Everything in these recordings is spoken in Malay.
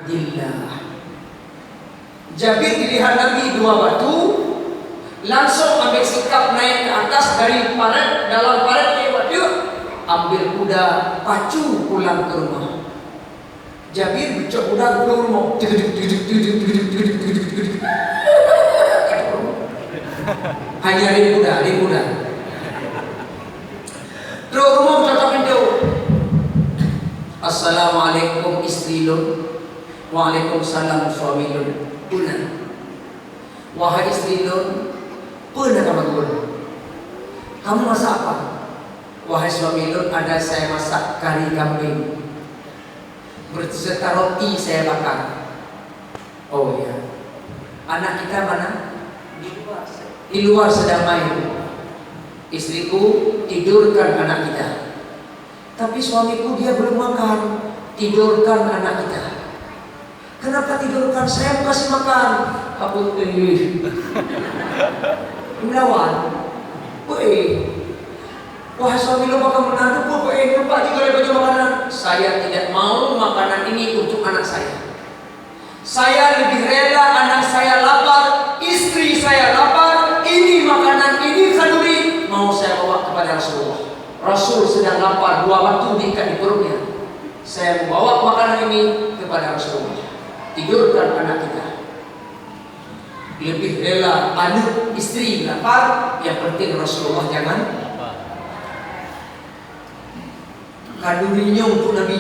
billah. Jabir dilihat Nabi dua batu, langsung ambil sikap naik ke atas dari paret, dalam paret dia batu, ambil kuda, pacu pulang ke rumah. Jabir becok kuda ke rumah. Hanya ring kuda. Terus rumah cocok pintu. Assalamualaikum istri lun. Waalaikumsalam suami lun. Puna. Wahai istri lun, puna kamu lun. Kamu masak apa? Wahai suami lun, ada saya masak kari kambing berserta roti saya bakar. Oh ya. Anak kita mana? Di luar sedang main. Istriku tidurkan anak kita. Tapi suamiku dia belum makan. Tidurkan anak kita. Kenapa tidurkan? Saya kasih makan. Aku melawan. Wahai suami lu makan menantu, lupa juga baju makanan. Saya tidak mau makanan ini untuk anak saya. Saya lebih rela anak saya lapar, istri saya lapar. Ini makanan, ini kanduri mau saya bawa kepada Rasulullah. Rasul sedang lapar, dua batu diikat di perutnya. Saya membawa makanan ini kepada Rasulullah. Tidurkan anak kita. Lebih rela anak istri lapar, yang penting Rasulullah jangan. Kandurinya untuk Nabi.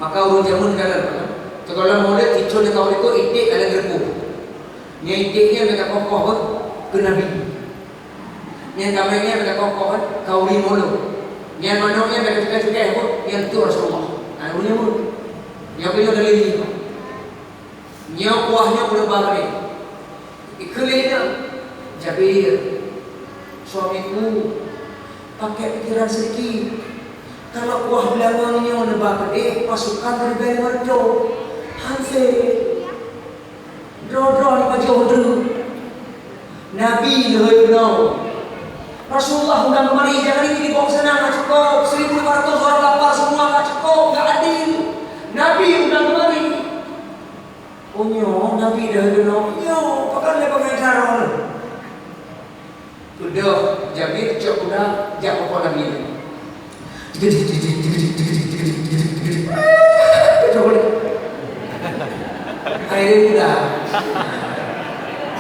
Maka orang jamun kalian, kalau mau lihat kicau dia kau itu itik kalian gerbu. Yang itiknya mereka kokoh ke Nabi. Yang kambingnya mereka kokoh kau rimolo. Yang manoknya mereka cukai yang itu Rasulullah. Nah ini pun, yang punya dari ini. Yang kuahnya boleh balik. Ikhlasnya, Jabir, suamiku. Pakai pikiran sedikit. Kalau kuah belakangnya menebak gede, pasukan dari Bani Marjo Hanse Dro-dro ni baju dulu. Nabi lehoi Rasulullah undang kemari, jangan ini dibawa sana, nggak cukup. 1.500 orang lapar semua, nggak cukup, nggak adil. Nabi undang kemari. Oh nyo, Nabi lehoi nyo, pakai pakai cara. Udah, Jabir cok udah jak apa Nabi ini. Akhirnya udah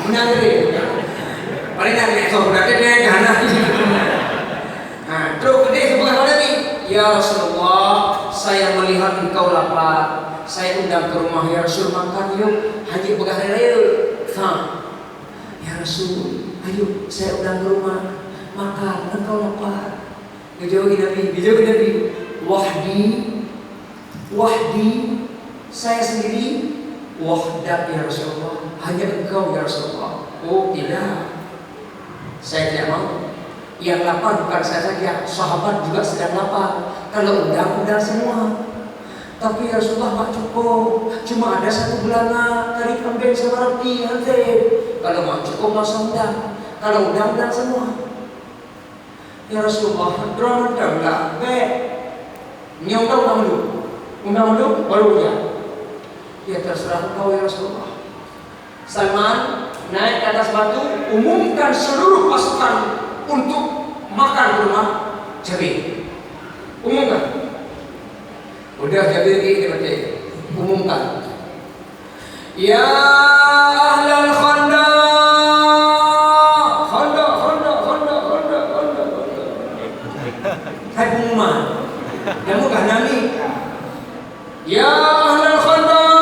menangri. Paling nanti so udah dia gana. Nah, terus gede sebelah Nabi. Ya Rasulullah, saya melihat engkau lapar. Saya undang ke rumah ya Rasul makan yuk. Haji begadang ayo. Ya Rasul, ayo saya undang ke rumah makan, engkau lapar. Dijauhi Nabi. Wahdi, saya sendiri. Wahdak ya Rasulullah, hanya engkau ya Rasulullah. Oh tidak, saya tidak mau. Yang lapar bukan saya saja, sahabat juga sedang lapar. Kalau undang semua. Tapi ya Rasulullah tak cukup. Cuma ada 1 belanga kari kambing sama roti. Kalau tak cukup masa undang. Kalau undang semua. Ya Rasulullah, drama dah nyongkau undang dulu, baru ya. Ya terserah engkau ya Rasulullah. Salman naik ke atas batu, umumkan seluruh pasukan untuk makan di rumah Jabir. Umumkan. Udah Jabir ini berarti umumkan. Ya ahlal Khandaq. Hai pengumuman. Yang bukan Nabi. Ya ahlal Khandaq.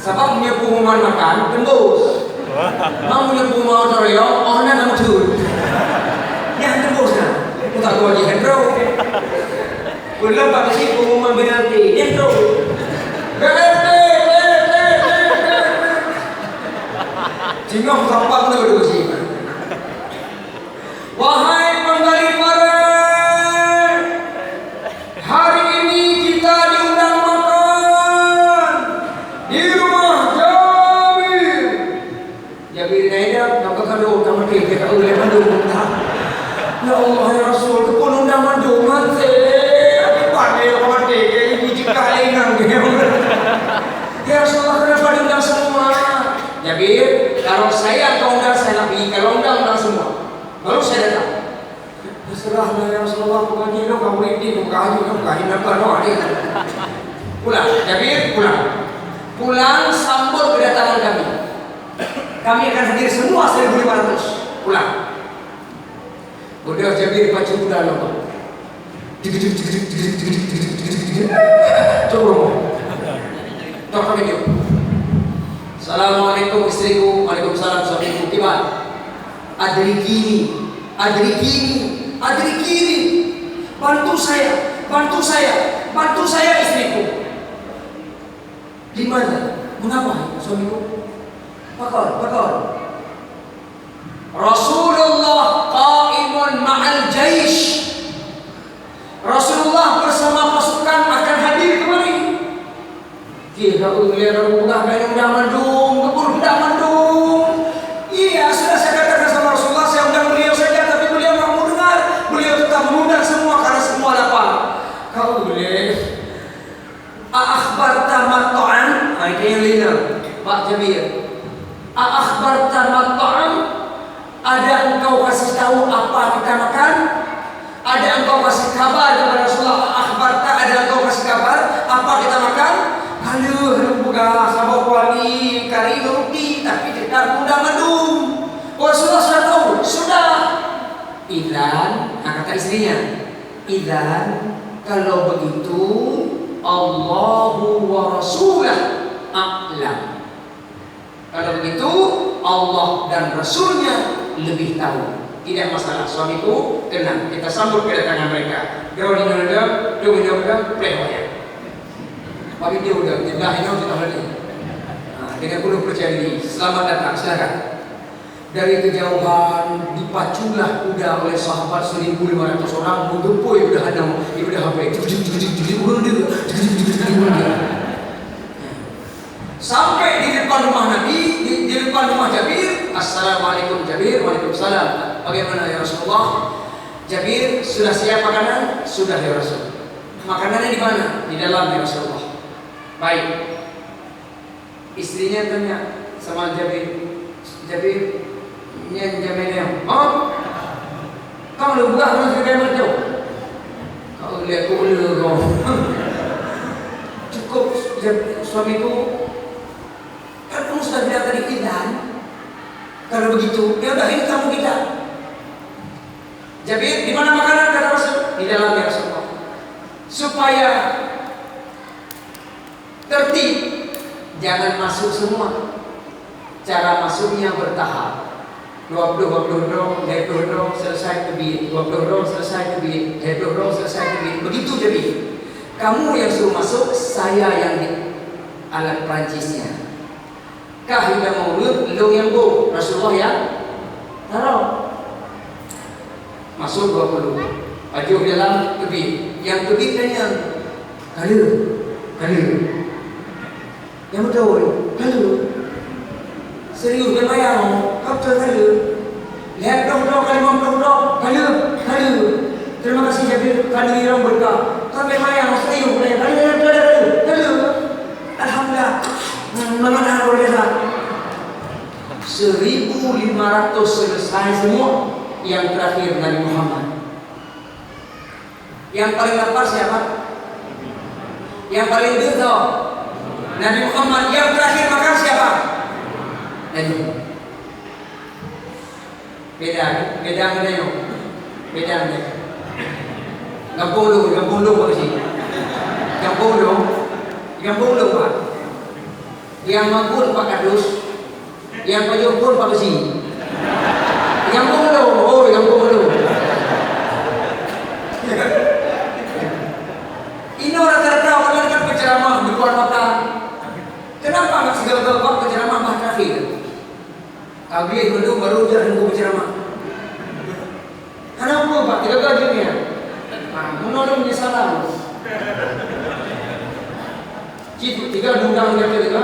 Sebab punya pengumuman makan tembus. Mau punya pengumuman royong, orang nak muncul. Yang tembus nak. Kita tu aja hendro. Belum pakai si pengumuman berarti hendro. Cingok sampang tu dulu sih. Wahai penggali paret. wahai Rasul, kepun undang mandungan saya. Pandai orang ini biji kali nang dia. Ya Rasulullah, kenapa diundang semua? Jabir, kalau saya kau undang saya lebih, kalau undang semua. Baru saya datang. Serahlah ya Rasulullah, bukan dia kau ini, bukan nampak ada. Pulang, Jabir pulang. Pulang sambut kedatangan kami. Kami akan hadir semua 1.500. Pulang. Udah Jabir baca pulang apa? Coba. Tok kami dia. Assalamualaikum istriku, waalaikumsalam suamiku. Gimana? Adrikini. Bantu saya istriku. Di mana? Mengapa suamiku? Pakar. Rasulullah qa'imun ma'al jaish. Rasulullah bersama pasukan akan hadir kemari. Jika ulian rumah dan undang mandung. Iya, sudah saya katakan sama Rasulullah, saya undang beliau saja, tapi beliau tak mau dengar. Beliau tetap mengundang semua karena semua lapar. Kau boleh akhbarta mat'an, itu yang lainnya Pak Jabir. Akhbarta mat'an, ada engkau kasih tahu apa kita makan? Ada engkau kasih kabar kepada Rasulullah? Akhbarta, ada engkau kasih kabar apa kita makan? Halo, bukan sabuk wali kari roti, tapi kita undang mandung. Rasulullah sudah tahu, sudah. Idzan, kata istrinya, idzan, kalau begitu Allahu wa Rasulah a'lam. Kalau begitu Allah dan Rasulnya lebih tahu. Tidak masalah, suamiku tenang, kita sambut kedatangan mereka. Bagi dia udah, jadilah ini kita lagi. Dengan penuh percaya diri, selamat datang, silakan. Dari kejauhan dipaculah kuda oleh sahabat 1.500 orang menggempur udah hanam, udah HP. Sampai di depan rumah Nabi, di depan rumah Jabir. Assalamualaikum Jabir, waalaikumsalam. Bagaimana ya Rasulullah? Jabir, sudah siap makanan? Sudah ya Rasul. Makanannya di mana? Di dalam ya Rasulullah. Baik. Istrinya tanya sama Jabir, nyen jaminnya, kau lu buka mana segala macam? Kau lihat kau cukup suamiku. Kan kamu sudah bilang tadi idan. Kalau begitu, ya udah ini kamu kita. Jabir, di mana makanan kata Rasul? Di dalam ya Rasulullah. Supaya tertib, jangan masuk semua. Cara masuknya bertahap. 20 dong selesai kebit, 20 dong selesai kebit, 20 dong selesai kebit. Begitu jadi. Kamu yang suruh masuk, saya yang di alat Prancisnya. Kah hingga maulud, lu yang go, Rasulullah ya taruh. Masuk 20. Baju dalam kebit. Yang kebit kan yang kalir. Yang betul, kalir. Serius dia bayar, kau kalir. Lihat dong kali 50 kalir. Terima kasih Jabir, kalir yang berkah. Kau bayar, serius dia kalir. Alhamdulillah. Mana boleh dah. 1.500 selesai semua. Yang terakhir Nabi Muhammad. Yang paling lapar siapa? Yang paling dito Nabi Muhammad. Yang terakhir makan siapa? Nabi. Beda yuk. Beda. Gampung lu apa sih? Gampung lu Pak. Yang makul Pak Kadus, yang penyukur Pak Besi. Yang bulu. Ini rata-rata orang kan penceramah di luar kota. Kenapa nggak segala-gala Pak penceramah Pak Trafir? Kami dulu baru jalan ke penceramah. Kenapa Pak? Tidak gajinya. Menolak salah. Cipu 3 undang yang kedua.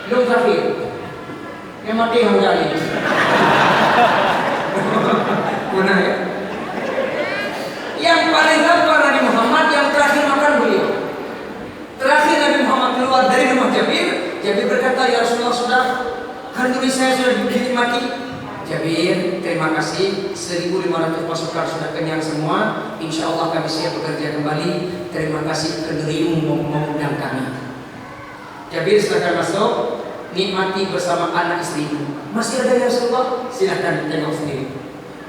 Belum Trafir. Yang mati yang jadi. Mana ya? Jabir berkata, ya Rasulullah, sudah kanduri saya sudah dinikmati. Jabir, terima kasih, 1.500 pasukan sudah kenyang semua. Insya Allah kami siap bekerja kembali. Terima kasih kendurimu mengundang kami. Jabir, silakan masuk, nikmati bersama anak istrimu. Masih ada ya Rasulullah? Silahkan tengok sendiri.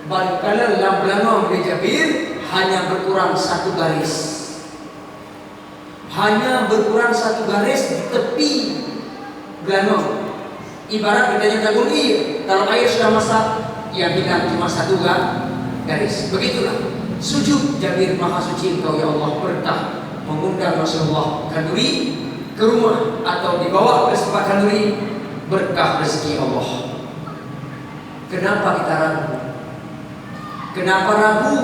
Balik lam oleh Jabir hanya berkurang 1 garis. Hanya berkurang 1 garis di tepi belanong. Ibarat kita jagung air, kalau air sudah masak, yang hilang cuma 1 garis. Begitulah sujud Jabir, maha suci Engkau ya Allah, berkah mengundang Rasulullah kanduri ke rumah atau dibawa ke sebuah kanduri, berkah rezeki Allah. Kenapa kita ragu? Kenapa ragu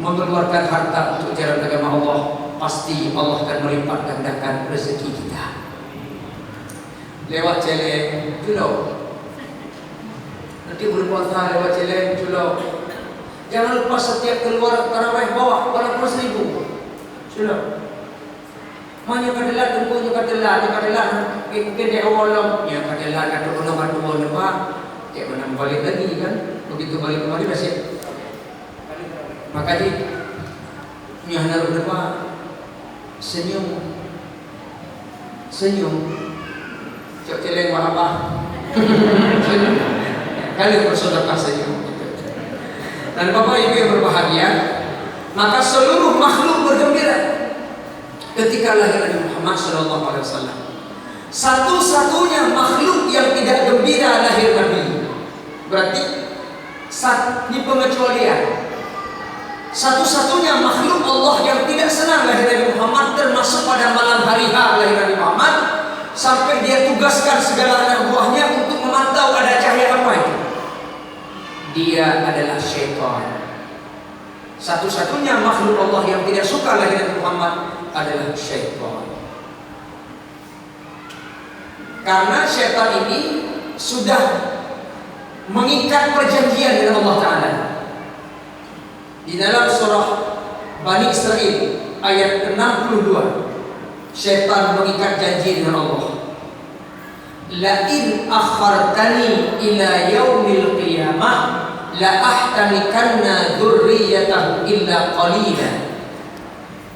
mengeluarkan harta untuk jalan agama Allah? Pasti Allah akan melipat gandakan rezeki kita. Lewat celeng culo, nanti berpuasa lewat celeng culo. Jangan lupa setiap keluar tarawih bawa walaupun 1.000 culo. Hanya kadelah tunggu kadelah mungkin dia awal ya kadelah kadu pak, kayak mana balik lagi kan, begitu balik kembali masih. Makanya nyahar berapa senyum. Cok celeng apa? Kalian bersedekah saja. Dan Bapak Ibu yang berbahagia, maka seluruh makhluk bergembira ketika lahir Nabi Muhammad SAW. Satu-satunya makhluk yang tidak gembira lahir Nabi. Berarti ini pengecualian. Satu-satunya makhluk Allah yang tidak senang lahir Nabi Muhammad, termasuk pada malam hari lahir Nabi Muhammad, sampai dia tugaskan segala anak buahnya untuk memantau ada cahaya apa itu. Dia adalah syaitan. Satu-satunya makhluk Allah yang tidak suka lahir Nabi Muhammad adalah syaitan. Karena syaitan ini sudah mengikat perjanjian dengan Allah Ta'ala. Di dalam surah Bani Israel ayat 62, syaitan mengikat janji dengan Allah. La in akhartani ila yaumil qiyamah la ahtanikanna dzurriyyatahu illa qalila.